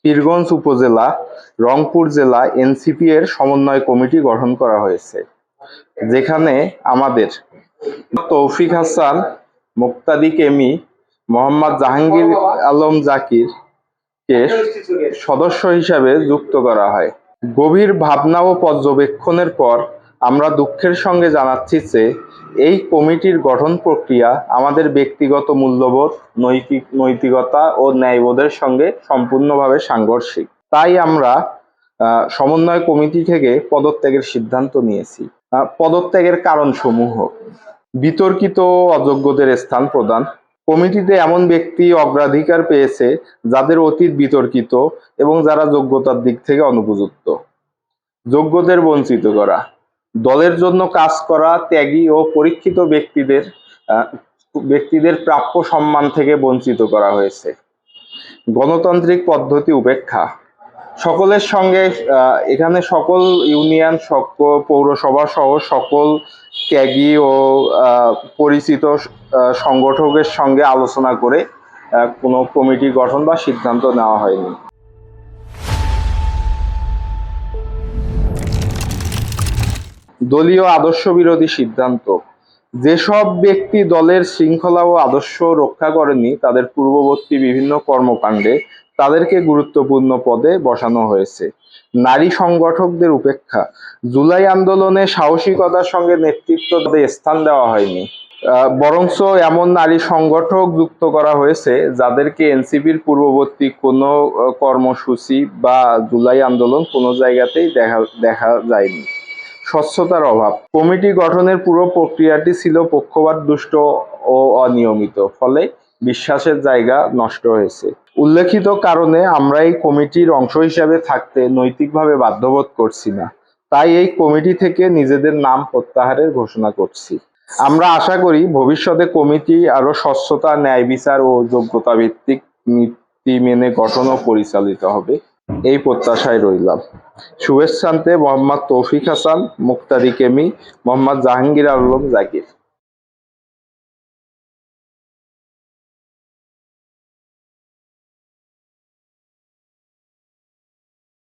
পীরগঞ্জ উপজেলা, রংপুর জেলা এনসিপি এর সমন্বয় কমিটি গঠন করা হয়েছে, যেখানে আমাদের তৌফিক হাসান, মুক্তাদিক এমি, মোহাম্মদ জাহাঙ্গীর আলম জাকির কে সদস্য হিসাবে যুক্ত করা হয়। গভীর ভাবনা ও পর্যবেক্ষণের পর আমরা দুঃখের সঙ্গে জানাচ্ছি যে এই কমিটির গঠন প্রক্রিয়া আমাদের ব্যক্তিগত মূল্যবোধ, নৈতিকতা ও ন্যায়বোধের সঙ্গে সম্পূর্ণভাবে সাংঘর্ষিক। তাই আমরা সমন্বয় কমিটি থেকে পদত্যাগের সিদ্ধান্ত নিয়েছি। পদত্যাগের কারণসমূহ: বিতর্কিত অযোগ্যদের স্থান প্রদান, কমিটিতে এমন ব্যক্তি অগ্রাধিকার পেয়েছে যাদের অতীত বিতর্কিত এবং যারা যোগ্যতার দিক থেকে অনুপযুক্ত, যোগ্যদের বঞ্চিত করা, দলের জন্য কাজ করা ত্যাগী ও পরীক্ষিত ব্যক্তিদের প্রাপ্য সম্মান থেকে বঞ্চিত করা হয়েছে। গণতান্ত্রিক পদ্ধতি উপেক্ষা, সকলের সঙ্গে এখানে সকল ইউনিয়ন, পৌরসভা সহ সকল ত্যাগী ও পরিচিত সংগঠকের সঙ্গে আলোচনা করে কোনো কমিটি গঠন বা সিদ্ধান্ত নেওয়া হয়নি। দলীয় আদর্শ বিরোধী সিদ্ধান্ত: যেসব ব্যক্তি দলের শৃঙ্খলা ও আদর্শ রক্ষা করেনি তাদের পূর্ববর্তী বিভিন্ন কর্মকাণ্ডে তাদেরকে গুরুত্বপূর্ণ পদে বসানো হয়েছে। নারী সংগঠকদের উপেক্ষা, জুলাই আন্দোলনে সাহসিকতার সঙ্গে নেতৃত্ব স্থান দেওয়া হয়নি, বরঞ্চ এমন নারী সংগঠক যুক্ত করা হয়েছে যাদেরকে এনসিপির পূর্ববর্তী কোনো কর্মসূচি বা জুলাই আন্দোলন কোনো জায়গাতেই দেখা যায়নি। স্বচ্ছতার অভাব, কমিটি গঠনের পুরো প্রক্রিয়াটি ছিল পক্ষপাতদুষ্ট ও অনিয়মিত, ফলে বিশ্বাসের জায়গা নষ্ট হয়েছে। উল্লেখিত কারণে আমরা এই কমিটির অংশ হিসাবে থাকতে নৈতিকভাবে বাধ্যবোধ করছি না, তাই এই কমিটি থেকে নিজেদের নাম প্রত্যাহারের ঘোষণা করছি। আমরা আশা করি ভবিষ্যতে কমিটি আরো স্বচ্ছতা, ন্যায় বিচার ও যোগ্যতা ভিত্তিক নীতি মেনে গঠন ও পরিচালিত হবে, এই প্রত্যাশায় রইলাম। শুভেচ্ছান্তে মোহাম্মদ তৌফিক হাসান, মুক্তাদিক এমি, মোহাম্মদ জাহাঙ্গীর আলম জাকির।